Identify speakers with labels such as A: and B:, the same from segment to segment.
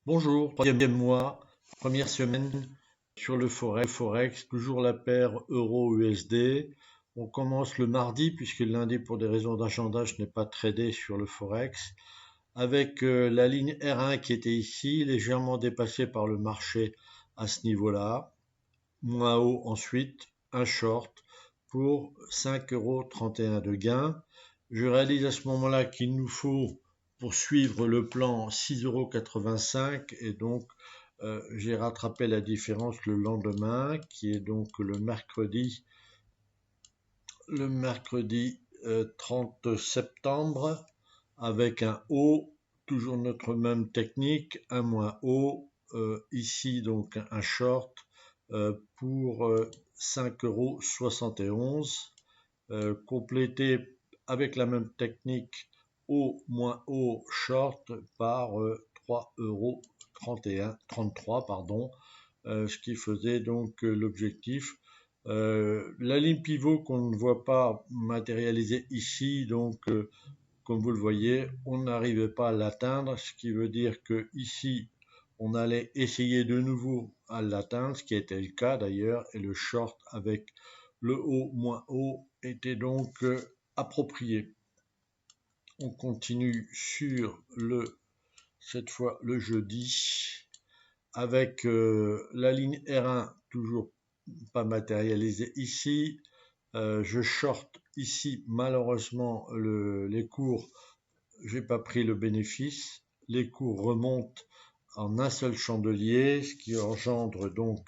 A: Bonjour, troisième mois, première semaine sur le Forex, toujours la paire euro-USD. On commence le mardi puisque le lundi, pour des raisons d'agenda, je n'ai pas tradé sur le Forex. Avec la ligne R1 qui était ici, légèrement dépassée par le marché à ce niveau-là. Moins haut ensuite, un short pour 5,31 € de gain. Je réalise à ce moment-là qu'il nous faut pour suivre le plan 6,85 € et donc j'ai rattrapé la différence le lendemain qui est donc le mercredi 30 septembre avec un haut, toujours notre même technique, un moins haut, ici donc un short pour 5,71 €, complété avec la même technique haut moins haut short par 3,33 €, pardon, ce qui faisait donc l'objectif. La ligne pivot qu'on ne voit pas matérialisée ici, donc comme vous le voyez, on n'arrivait pas à l'atteindre, ce qui veut dire que ici on allait essayer de nouveau à l'atteindre, ce qui était le cas d'ailleurs, et le short avec le haut moins haut était donc approprié. On continue sur cette fois le jeudi, avec la ligne R1 toujours pas matérialisée ici. Je short ici, malheureusement les cours, j'ai pas pris le bénéfice. Les cours remontent en un seul chandelier, ce qui engendre donc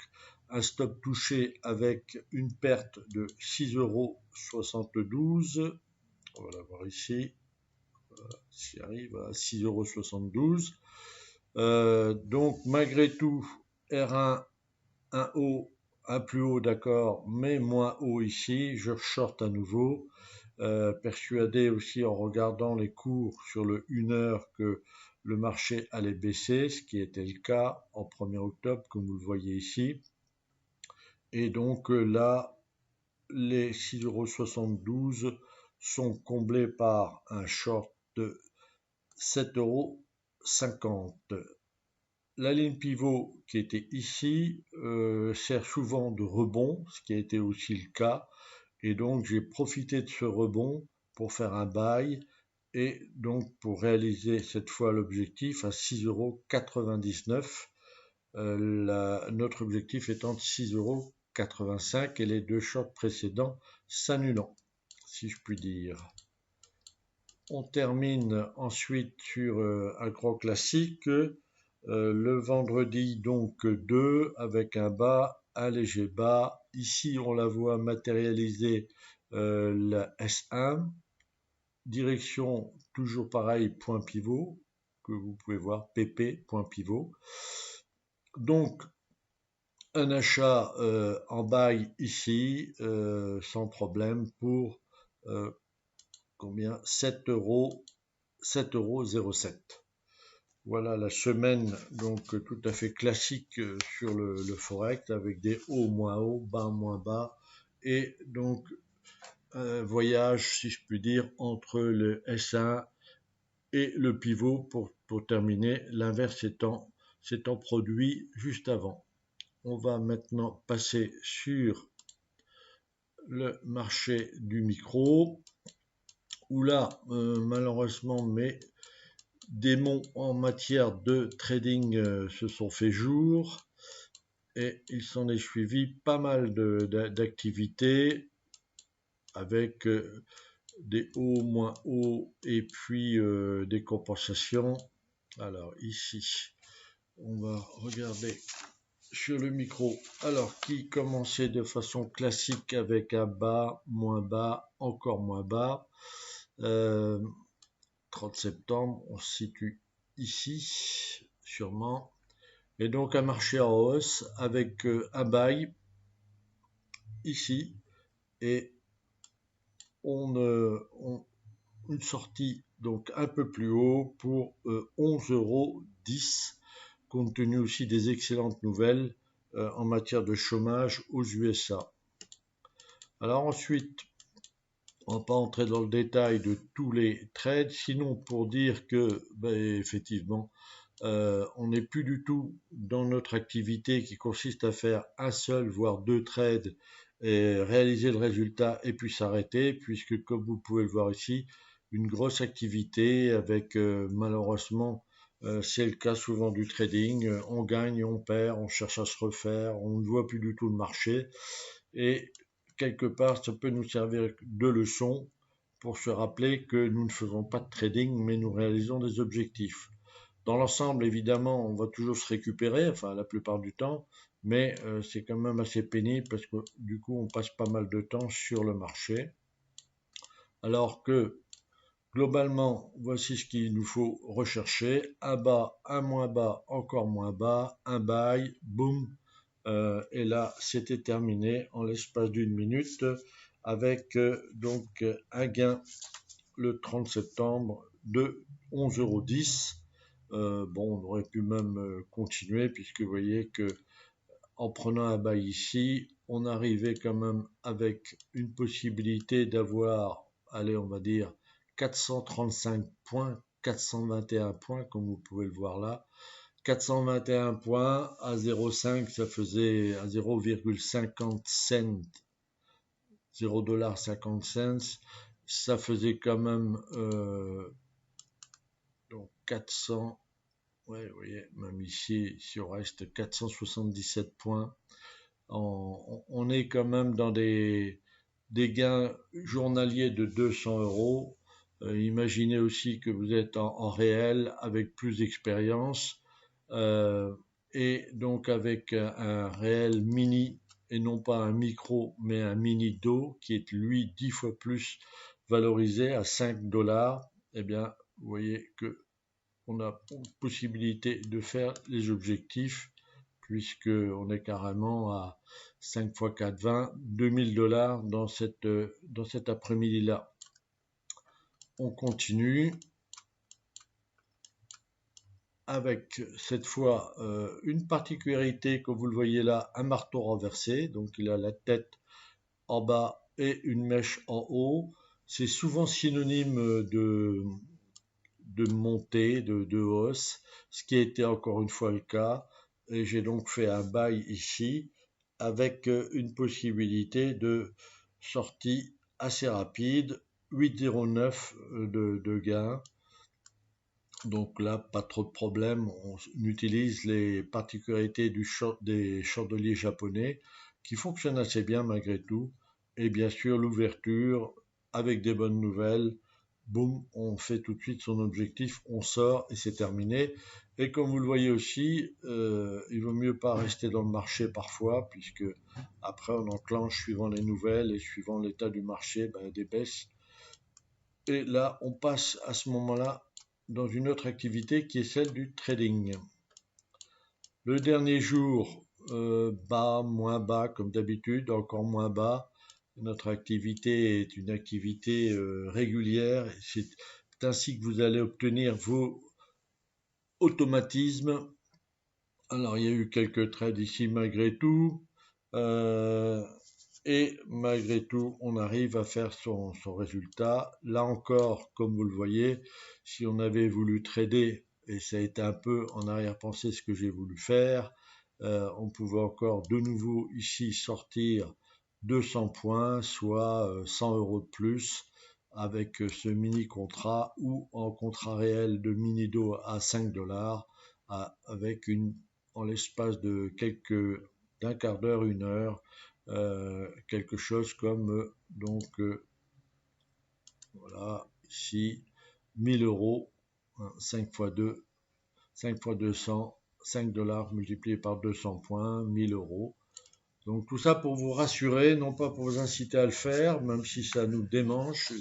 A: un stop touché avec une perte de 6,72 €. On va la voir ici. S'y arrive à 6,72 €. Donc malgré tout, R1, un haut, un plus haut, d'accord, mais moins haut ici. Je short à nouveau. Persuadé aussi en regardant les cours sur le 1 heure que le marché allait baisser, ce qui était le cas en 1er octobre, comme vous le voyez ici. Et donc là, les 6,72 € sont comblés par un short de 7,50 €. La ligne pivot qui était ici sert souvent de rebond, ce qui a été aussi le cas. Et donc j'ai profité de ce rebond pour faire un buy et donc pour réaliser cette fois l'objectif à 6,99 €. Notre objectif étant de 6,85 € et les deux shorts précédents s'annulant, si je puis dire. On termine ensuite sur un gros classique, le vendredi donc 2 avec un bas, un léger bas. Ici on la voit matérialiser la S1, direction toujours pareil, point pivot, que vous pouvez voir, PP, point pivot. Donc un achat en buy ici, sans problème, pour combien 7,07 €. Voilà la semaine donc tout à fait classique sur le Forex, avec des hauts moins hauts, bas moins bas, et donc un voyage, si je puis dire, entre le S1 et le pivot pour terminer, l'inverse s'étant produit juste avant. On va maintenant passer sur le marché du micro, où là, malheureusement, mes démons en matière de trading se sont fait jour, et il s'en est suivi pas mal d'activités avec des hauts, moins hauts, et puis des compensations. Alors ici, on va regarder sur le micro, alors qui commençait de façon classique avec un bas, moins bas, encore moins bas. 30 septembre, on se situe ici, sûrement. Et donc un marché en hausse avec un buy ici et une sortie donc un peu plus haut pour 11,10 €, compte tenu aussi des excellentes nouvelles en matière de chômage aux USA. Alors ensuite, on ne va pas entrer dans le détail de tous les trades, sinon pour dire que effectivement On n'est plus du tout dans notre activité qui consiste à faire un seul, voire deux trades et réaliser le résultat et puis s'arrêter, puisque comme vous pouvez le voir ici, une grosse activité avec malheureusement, c'est le cas souvent du trading, on gagne, on perd, on cherche à se refaire, on ne voit plus du tout le marché et quelque part ça peut nous servir de leçon pour se rappeler que nous ne faisons pas de trading mais nous réalisons des objectifs. Dans l'ensemble, évidemment, on va toujours se récupérer, enfin la plupart du temps, mais c'est quand même assez pénible parce que du coup, on passe pas mal de temps sur le marché. Alors que globalement, voici ce qu'il nous faut rechercher. Un bas, un moins bas, encore moins bas, un buy, boum. Et là, c'était terminé en l'espace d'une minute avec donc un gain le 30 septembre de 11,10 €. Bon, on aurait pu même continuer puisque vous voyez que en prenant un bail ici, on arrivait quand même avec une possibilité d'avoir, allez, on va dire 435 points, 421 points, comme vous pouvez le voir là. 421 points à 0,5, ça faisait à 0,50 cents, 0,50 $, ça faisait quand même donc 400, ouais, vous voyez, même ici, si on reste 477 points, on est quand même dans des gains journaliers de 200 €. Imaginez aussi que vous êtes en réel avec plus d'expérience et donc avec un réel mini et non pas un micro mais un mini do qui est lui 10 fois plus valorisé à 5 $. Eh bien, vous voyez que on a possibilité de faire les objectifs puisqu'on est carrément à 5 x 4, 20, 2000 $ dans cet après-midi-là. On continue avec cette fois une particularité, comme vous le voyez là, un marteau renversé. Donc il a la tête en bas et une mèche en haut. C'est souvent synonyme de montée, de hausse, ce qui a été encore une fois le cas. Et j'ai donc fait un bail ici avec une possibilité de sortie assez rapide, 8,09 de gain. Donc là, pas trop de problème. On utilise les particularités des chandeliers japonais qui fonctionnent assez bien malgré tout. Et bien sûr, l'ouverture avec des bonnes nouvelles. Boum, on fait tout de suite son objectif, on sort et c'est terminé. Et comme vous le voyez aussi, il vaut mieux pas rester dans le marché parfois, puisque après on enclenche suivant les nouvelles et suivant l'état du marché, des baisses. Et là, on passe à ce moment-là dans une autre activité qui est celle du trading. Le dernier jour, bas, moins bas comme d'habitude, encore moins bas. Notre activité est une activité régulière. C'est ainsi que vous allez obtenir vos automatismes. Alors, il y a eu quelques trades ici malgré tout. Et malgré tout, on arrive à faire son résultat. Là encore, comme vous le voyez, si on avait voulu trader, et ça a été un peu en arrière-pensée ce que j'ai voulu faire, on pouvait encore de nouveau ici sortir 200 points, soit 100 € de plus avec ce mini contrat ou en contrat réel de mini do à 5 $, avec en l'espace de d'un quart d'heure, une heure, quelque chose comme donc voilà ici 1000 €, 5 x 2, 5 x 200, 5 $ multiplié par 200 points, 1000 €. Donc tout ça pour vous rassurer, non pas pour vous inciter à le faire, même si ça nous démange,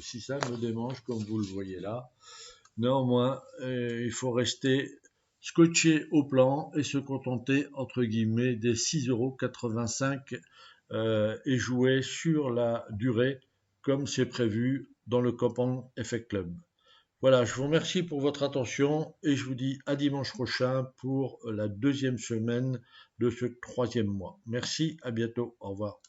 A: comme vous le voyez là. Néanmoins, il faut rester scotché au plan et se contenter entre guillemets des 6,85 € et jouer sur la durée comme c'est prévu dans le Copan Effect Club. Voilà, je vous remercie pour votre attention et je vous dis à dimanche prochain pour la deuxième semaine de ce troisième mois. Merci, à bientôt, au revoir.